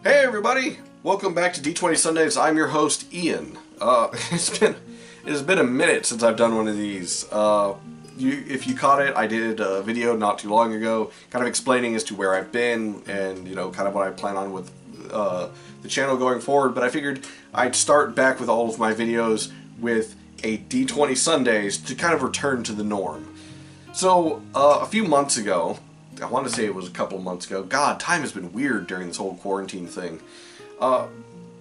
Hey everybody! Welcome back to D20 Sundays. I'm your host, Ian. It has been a minute since I've done one of these. If you caught it, I did a video not too long ago, kind of explaining as to where I've been and kind of what I plan on with the channel going forward. But I figured I'd start back with all of my videos with a D20 Sundays to kind of return to the norm. So a few months ago. I want to say it was a couple months ago. God, time has been weird during this whole quarantine thing.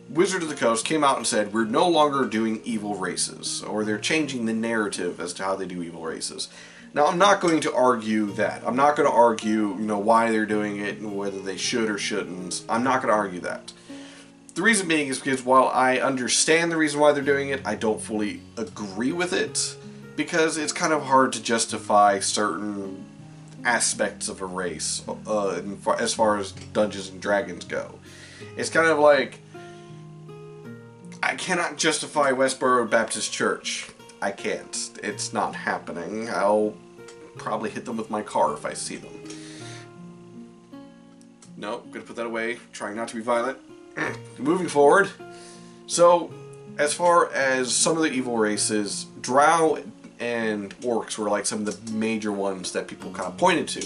Wizard of the Coast came out and said, we're no longer doing evil races, or they're changing the narrative as to how they do evil races. Now, I'm not going to argue that. I'm not going to argue, why they're doing it and whether they should or shouldn't. I'm not going to argue that. The reason being is because while I understand the reason why they're doing it, I don't fully agree with it, because it's kind of hard to justify certain aspects of a race as far as Dungeons and Dragons go. It's kind of like, I cannot justify Westboro Baptist Church. I can't. It's not happening. I'll probably hit them with my car if I see them. No, I'm gonna put that away, trying not to be violent. Moving forward, so as far as some of the evil races, Drow and Orcs were like some of the major ones that people kind of pointed to.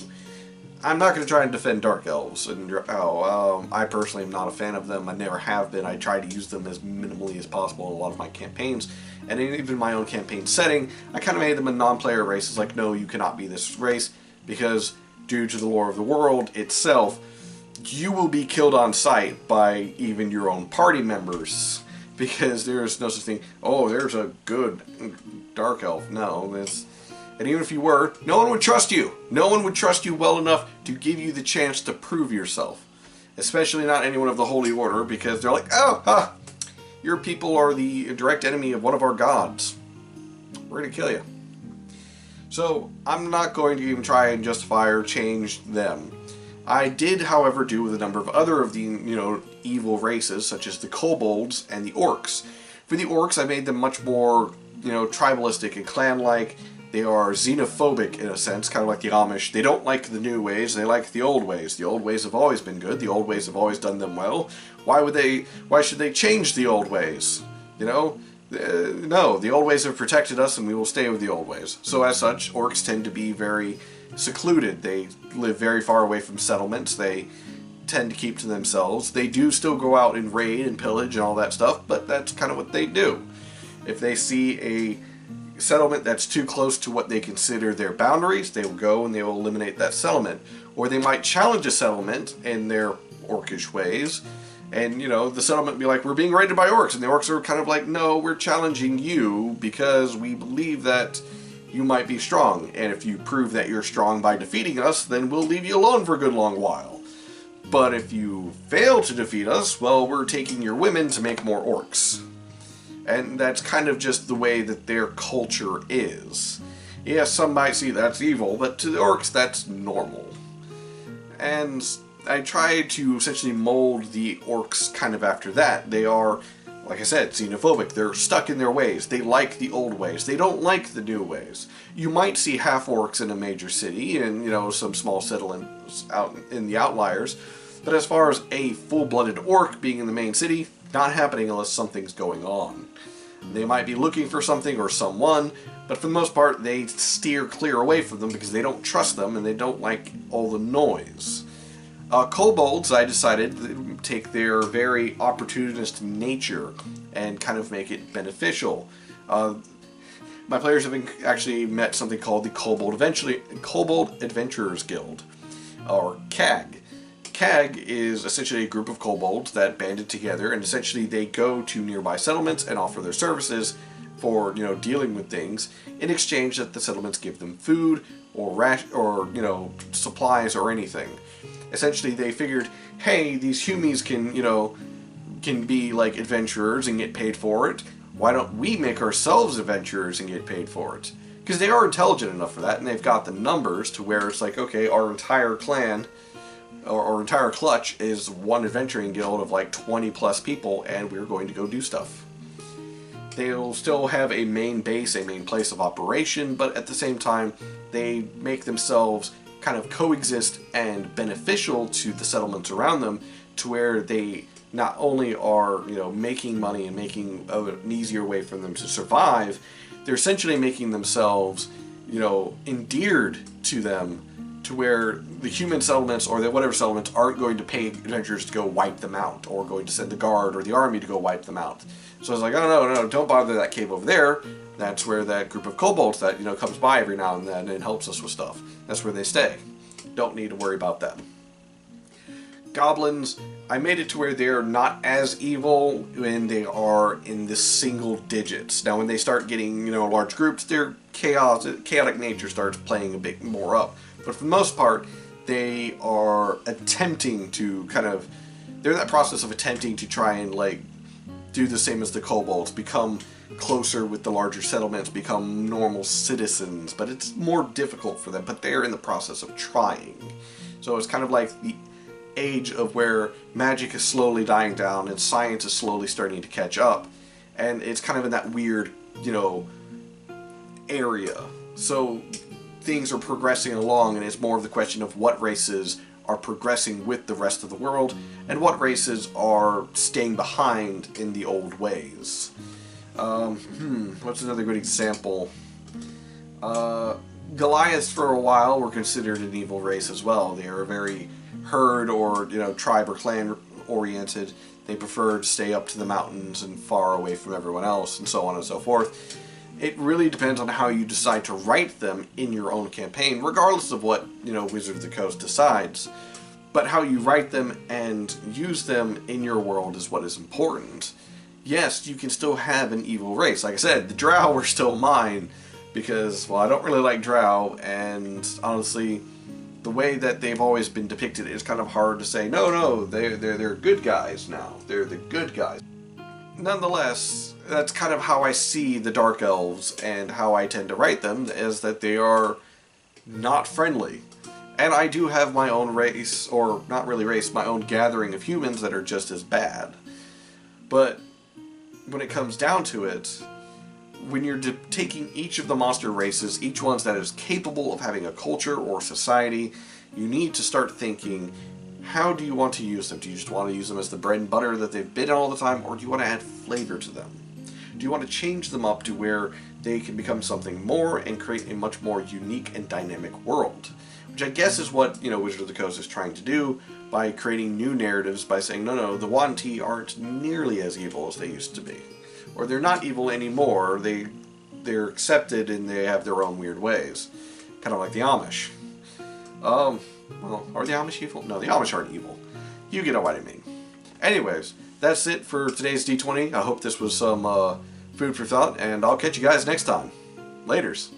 I'm not going to try and defend Dark Elves, and I personally am not a fan of them. I never have been. I try to use them as minimally as possible in a lot of my campaigns, and even my own campaign setting, I kind of made them a non-player race. It's like, no, you cannot be this race, because due to the lore of the world itself, you will be killed on sight by even your own party members, because there is no such thing, oh, there's a good Dark Elf. No, and even if you were, no one would trust you. No one would trust you well enough to give you the chance to prove yourself. Especially not anyone of the Holy Order, because they're like, your people are the direct enemy of one of our gods. We're going to kill you. So, I'm not going to even try and justify or change them. I did, however, do with a number of other of the, evil races, such as the Kobolds and the Orcs. For the Orcs, I made them much more tribalistic and clan-like. They are xenophobic in a sense, kind of like the Amish. They don't like the new ways, they like the old ways. The old ways have always been good, the old ways have always done them well. Why should they change the old ways? No, the old ways have protected us and we will stay with the old ways. So as such, Orcs tend to be very secluded. They live very far away from settlements. They tend to keep to themselves. They do still go out and raid and pillage and all that stuff, but that's kind of what they do. If they see a settlement that's too close to what they consider their boundaries, they will go and they will eliminate that settlement. Or they might challenge a settlement in their orcish ways, and the settlement will be like, we're being raided by orcs, and the orcs are kind of like, no, we're challenging you because we believe that you might be strong, and if you prove that you're strong by defeating us, then we'll leave you alone for a good long while. But if you fail to defeat us, well, we're taking your women to make more orcs. And that's kind of just the way that their culture is. Yes, some might see that's evil, but to the orcs, that's normal. And I tried to essentially mold the orcs kind of after that. They are, like I said, xenophobic. They're stuck in their ways. They like the old ways. They don't like the new ways. You might see half-orcs in a major city and, some small settlements out in the outliers. But as far as a full-blooded orc being in the main city, not happening unless something's going on. They might be looking for something or someone, but for the most part they steer clear away from them because they don't trust them and they don't like all the noise. Kobolds, I decided to take their very opportunistic nature and kind of make it beneficial. My players have actually met something called the Kobold Adventurers Guild, or CAG. CAG is essentially a group of kobolds that banded together, and essentially they go to nearby settlements and offer their services for, dealing with things, in exchange that the settlements give them food or supplies or anything. Essentially they figured, hey, these humies can be like adventurers and get paid for it. Why don't we make ourselves adventurers and get paid for it? Because they are intelligent enough for that, and they've got the numbers to where it's like, okay, our entire clan our entire clutch is one adventuring guild of like 20 plus people, and we're going to go do stuff. They'll still have a main base, a main place of operation, but at the same time they make themselves kind of coexist and beneficial to the settlements around them to where they not only are, making money and making an easier way for them to survive, they're essentially making themselves, endeared to them, to where the human settlements or the whatever settlements aren't going to pay adventurers to go wipe them out, or going to send the guard or the army to go wipe them out. So it's like, oh no, don't bother that cave over there. That's where that group of kobolds that, comes by every now and then and helps us with stuff. That's where they stay. Don't need to worry about them. Goblins, I made it to where they're not as evil when they are in the single digits. Now when they start getting, large groups, their chaotic nature starts playing a bit more up. But for the most part, they are attempting to they're in that process of attempting to try and, do the same as the kobolds, become closer with the larger settlements, become normal citizens, but it's more difficult for them, but they're in the process of trying. So it's kind of like the age of where magic is slowly dying down and science is slowly starting to catch up, and it's kind of in that weird, area. So things are progressing along, and it's more of the question of what races are progressing with the rest of the world, and what races are staying behind in the old ways. What's another good example? Goliaths for a while were considered an evil race as well. They are very herd or, tribe or clan oriented. They prefer to stay up to the mountains and far away from everyone else, and so on and so forth. It really depends on how you decide to write them in your own campaign, regardless of what, Wizard of the Coast decides. But how you write them and use them in your world is what is important. Yes, you can still have an evil race. Like I said, the Drow were still mine, because, well, I don't really like Drow, and honestly, the way that they've always been depicted is kind of hard to say, no, they're good guys now. They're the good guys. Nonetheless, that's kind of how I see the Dark Elves, and how I tend to write them, is that they are not friendly. And I do have my own race, or not really race, my own gathering of humans that are just as bad. But when it comes down to it, when you're taking each of the monster races, each one that is capable of having a culture or society, you need to start thinking, how do you want to use them? Do you just want to use them as the bread and butter that they've been all the time, or do you want to add flavor to them? Do you want to change them up to where they can become something more and create a much more unique and dynamic world? Which I guess is what, Wizard of the Coast is trying to do by creating new narratives, by saying, no, the Wanti aren't nearly as evil as they used to be. Or they're not evil anymore, they're accepted and they have their own weird ways. Kind of like the Amish. Well, are the Amish evil? No, the Amish aren't evil. You get what I mean. Anyways, that's it for today's D20. I hope this was some food for thought, and I'll catch you guys next time. Laters.